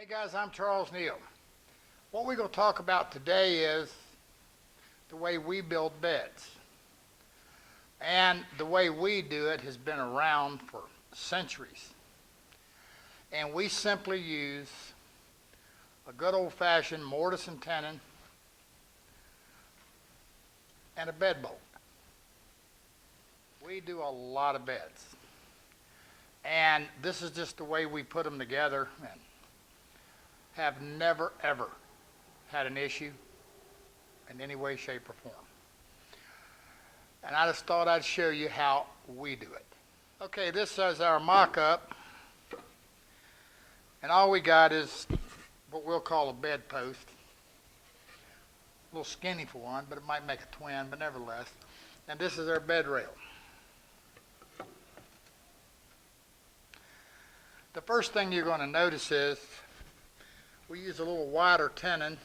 Hey guys, I'm Charles Neal. What we're going to talk about today is the way we build beds. And the way we do it has been around for centuries. And we simply use a good old-fashioned mortise and tenon and a bed bolt. We do a lot of beds. And this is just the way we put them together and have never, ever had an issue in any way, shape, or form. And I just thought I'd show you how we do it. Okay, this is our mock-up. And all we got is what we'll call a bed post. A little skinny for one, but it might make a twin, but nevertheless. And this is our bed rail. The first thing you're going to notice is we use a little wider tenon,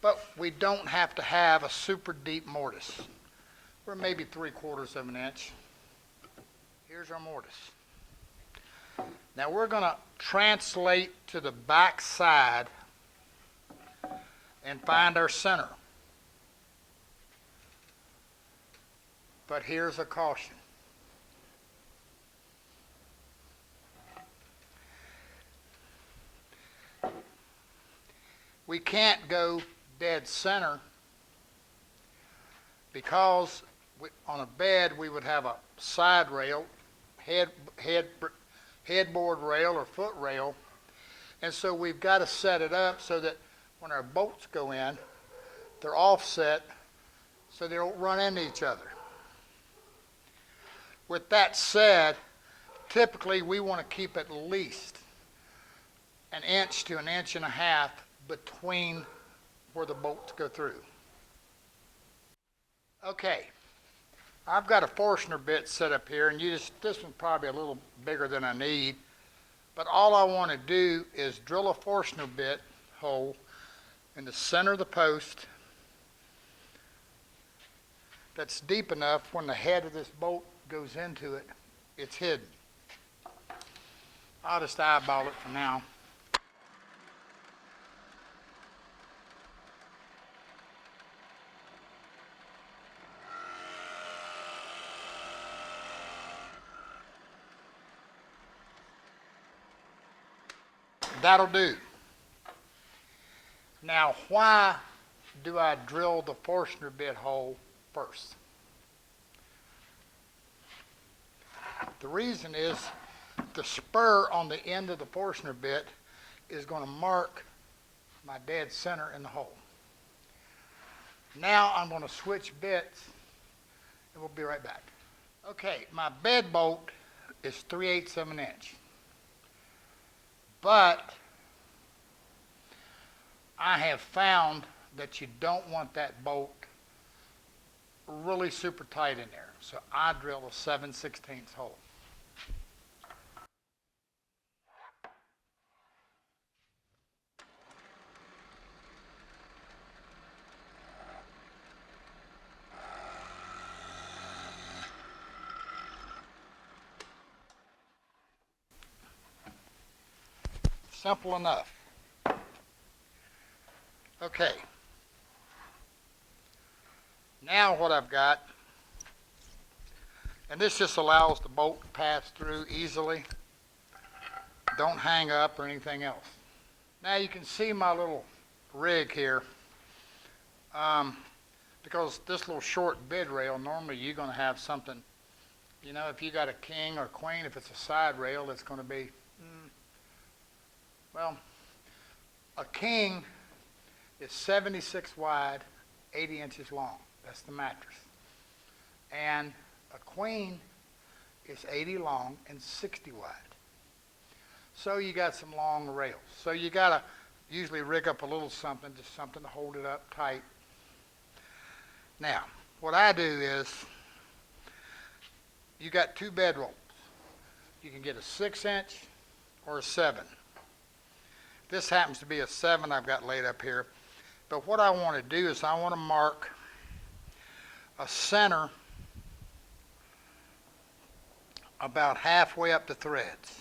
but we don't have to have a super deep mortise. We're maybe 3/4 of an inch. Here's our mortise. Now we're going to translate to the back side and find our center. But here's a caution. We can't go dead center because on a bed we would have a side rail, headboard rail or foot rail, and so we've got to set it up so that when our bolts go in, they're offset so they don't run into each other. With that said, typically we want to keep at least an inch to an inch and a half between where the bolts go through. Okay, I've got a Forstner bit set up here, and this one's probably a little bigger than I need, but all I want to do is drill a Forstner bit hole in the center of the post that's deep enough when the head of this bolt goes into it, it's hidden. I'll just eyeball it for now. That'll do. Now, why do I drill the Forstner bit hole first? The reason is the spur on the end of the Forstner bit is going to mark my dead center in the hole. Now I'm going to switch bits and we'll be right back. Okay, my bed bolt is 3/8 of an inch. But I have found that you don't want that bolt really super tight in there. So I drill a 7/16 hole. Simple enough. Okay. Now what I've got, and this just allows the bolt to pass through easily. Don't hang up or anything else. Now you can see my little rig here. Because this little short bed rail, normally you're going to have something, if you got a king or queen, if it's a side rail, it's going to be, well, a king is 76 wide, 80 inches long. That's the mattress. And a queen is 80 long and 60 wide. So you got some long rails. So you got to usually rig up a little something, just something to hold it up tight. Now, what I do is, you got two bed rolls. You can get a 6-inch or a 7. This happens to be a 7 I've got laid up here. But what I want to do is I want to mark a center about halfway up the threads.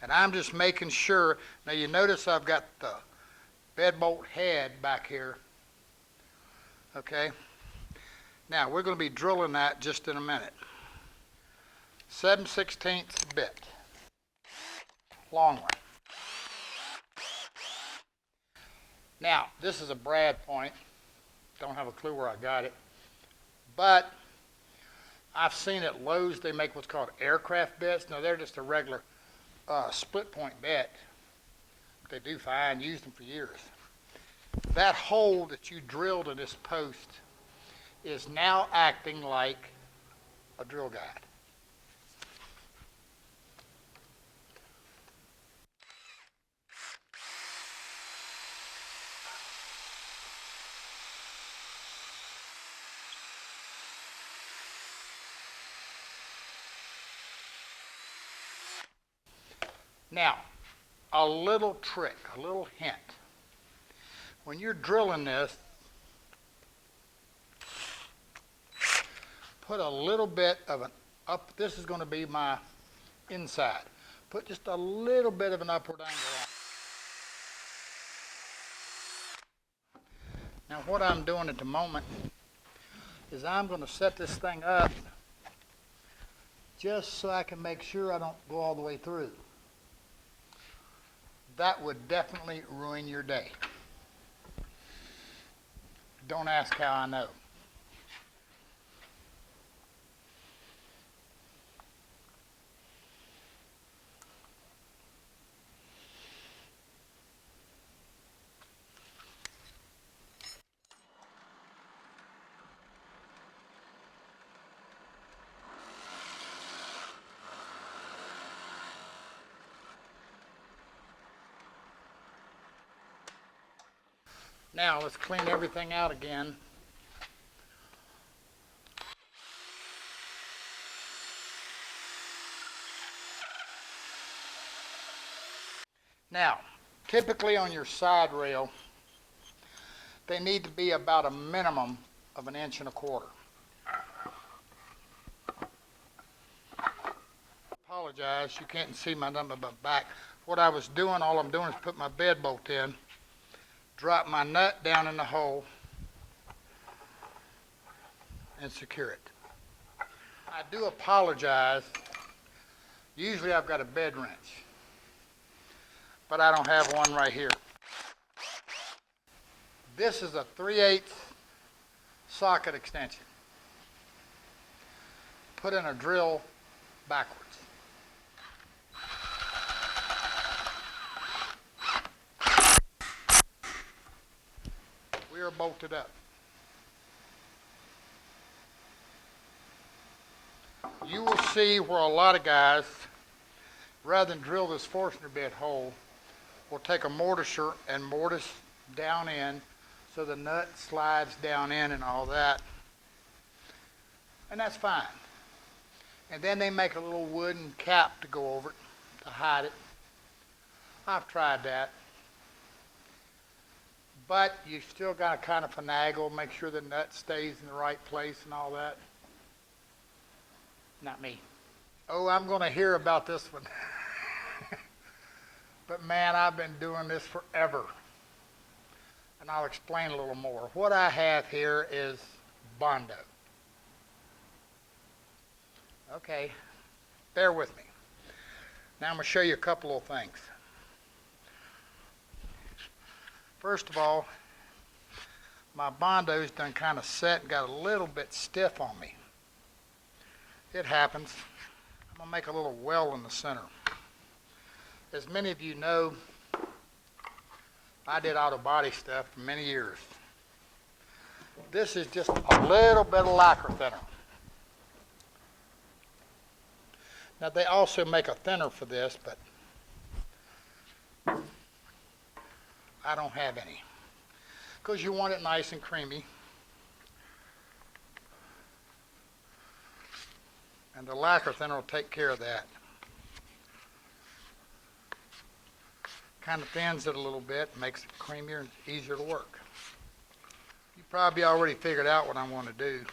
And I'm just making sure. Now you notice I've got the bed bolt head back here. Okay. Now we're going to be drilling that just in a minute. 7/16 bit. Long one. Now, this is a brad point. Don't have a clue where I got it. But I've seen at Lowe's they make what's called aircraft bits. No, they're just a regular split point bit. They do fine, used them for years. That hole that you drilled in this post is now acting like a drill guide. Now, a little trick, a little hint. When you're drilling this, put a little bit of an up. This is going to be my inside. Put just a little bit of an upward angle on. Now, what I'm doing at the moment is I'm going to set this thing up just so I can make sure I don't go all the way through. That would definitely ruin your day. Don't ask how I know. Now let's clean everything out again. Now, typically on your side rail, they need to be about a minimum of 1 1/4 inches. Apologize, you can't see my number but back. What I was doing, all I'm doing is put my bed bolt in, drop my nut down in the hole, and secure it. I do apologize. Usually I've got a bed wrench, but I don't have one right here. This is a 3/8 socket extension. Put in a drill backwards. We are bolted up. You will see where a lot of guys, rather than drill this Forstner bit hole, will take a mortiser and mortise down in so the nut slides down in and all that. And that's fine. And then they make a little wooden cap to go over it to hide it. I've tried that. But you still got to kind of finagle, make sure the nut stays in the right place and all that. Not me. Oh, I'm going to hear about this one. But man, I've been doing this forever. And I'll explain a little more. What I have here is Bondo. Okay, bear with me. Now I'm going to show you a couple of things. First of all, my Bondo's done kind of set and got a little bit stiff on me. It happens. I'm going to make a little well in the center. As many of you know, I did auto body stuff for many years. This is just a little bit of lacquer thinner. Now they also make a thinner for this, but I don't have any. Because you want it nice and creamy. And the lacquer thinner will take care of that. Kind of thins it a little bit, makes it creamier and easier to work. You probably already figured out what I want to do.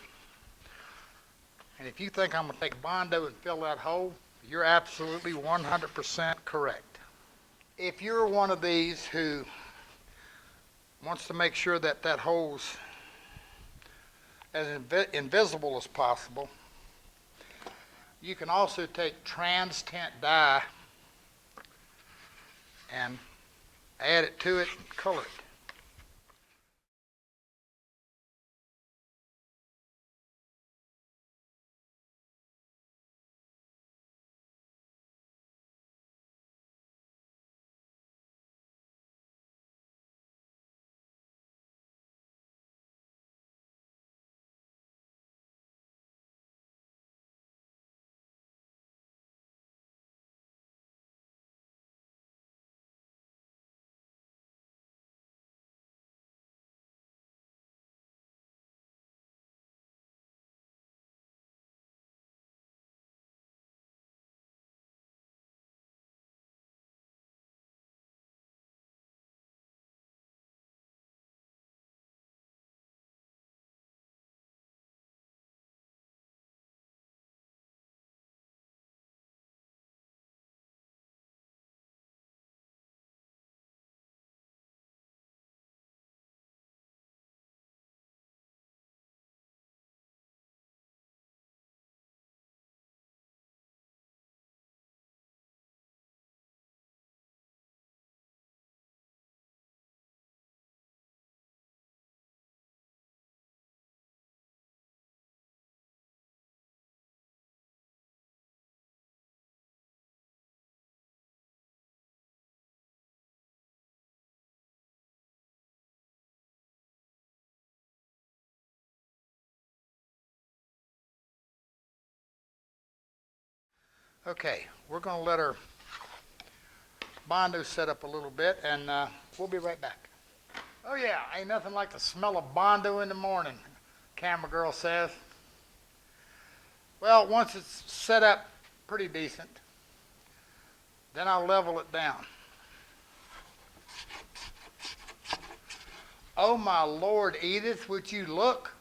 And if you think I'm going to take Bondo and fill that hole, You're absolutely 100% correct. If you're one of these who wants to make sure that that hole's as invisible as possible, you can also take trans-tint dye and add it to it and color it. Okay, we're going to let our Bondo set up a little bit, and we'll be right back. Oh yeah, ain't nothing like the smell of Bondo in the morning, camera girl says. Well, once it's set up pretty decent, then I'll level it down. Oh my Lord, Edith, would you look?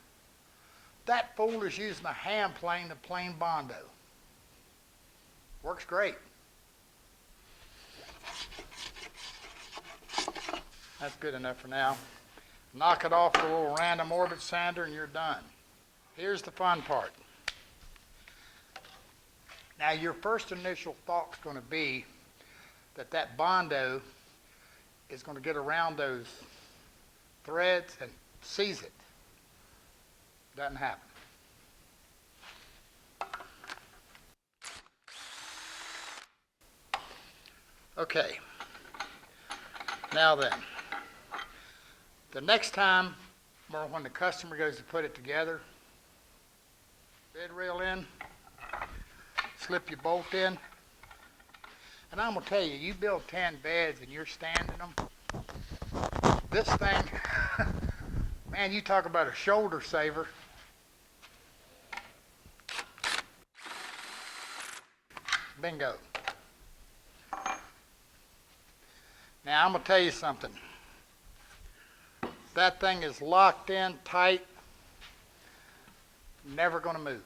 That fool is using a hand plane to plane Bondo. Works great. That's good enough for now. Knock it off with a little random orbit sander and you're done. Here's the fun part. Now your first initial thought's going to be that Bondo is going to get around those threads and seize it. Doesn't happen. Okay. Now then, the next time, or when the customer goes to put it together, bed rail in, slip your bolt in, and I'm going to tell you, you build 10 beds and you're standing them, this thing, man, you talk about a shoulder saver. Bingo. Now, I'm going to tell you something. That thing is locked in tight, never going to move.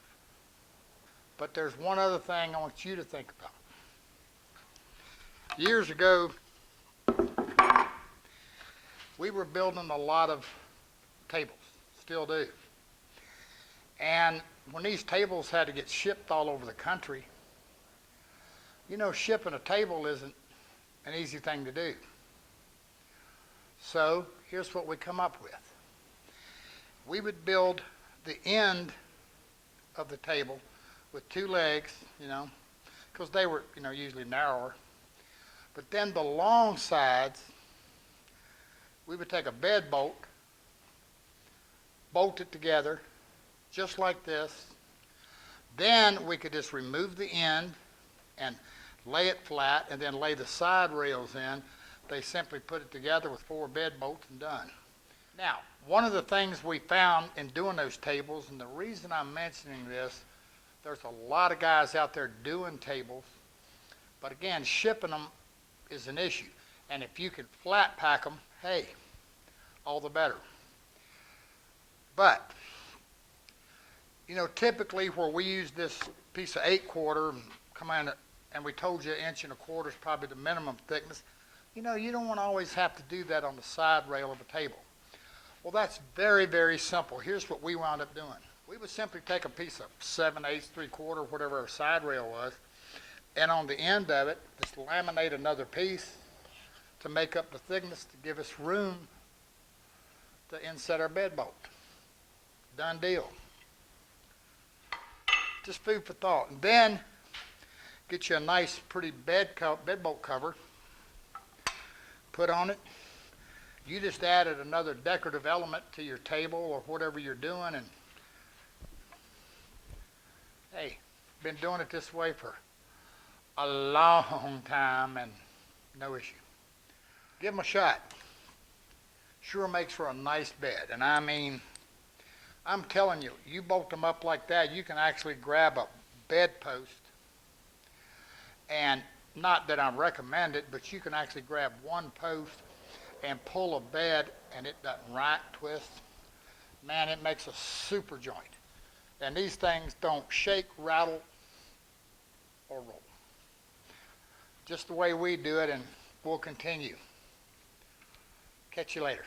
But there's one other thing I want you to think about. Years ago, we were building a lot of tables, still do. And when these tables had to get shipped all over the country, you know, shipping a table isn't an easy thing to do. So here's what we come up with. We would build the end of the table with 2 legs, you know, because they were, you know, usually narrower. But then the long sides, we would take a bed bolt, bolt it together, just like this. Then we could just remove the end and lay it flat, and then lay the side rails in. They simply put it together with 4 bed bolts and done. Now, one of the things we found in doing those tables, and the reason I'm mentioning this, there's a lot of guys out there doing tables, but again, shipping them is an issue. And if you can flat pack them, hey, all the better. But, you know, typically where we use this piece of 8/4 and come in at and we told you 1.25 inches is probably the minimum thickness, you know, you don't want to always have to do that on the side rail of a table. Well, that's very, very simple. Here's what we wound up doing. We would simply take a piece of 7/8, 3/4, whatever our side rail was, and on the end of it, just laminate another piece to make up the thickness to give us room to inset our bed bolt. Done deal. Just food for thought. And then get you a nice, pretty bed bolt cover. Put on it. You just added another decorative element to your table or whatever you're doing, and hey, been doing it this way for a long time and no issue. Give them a shot. Sure makes for a nice bed. And I mean, I'm telling you, you bolt them up like that, you can actually grab a bedpost, and not that I recommend it, but you can actually grab one post and pull a bed, and it doesn't right twist. Man, it makes a super joint. And these things don't shake, rattle, or roll. Just the way we do it, and we'll continue. Catch you later.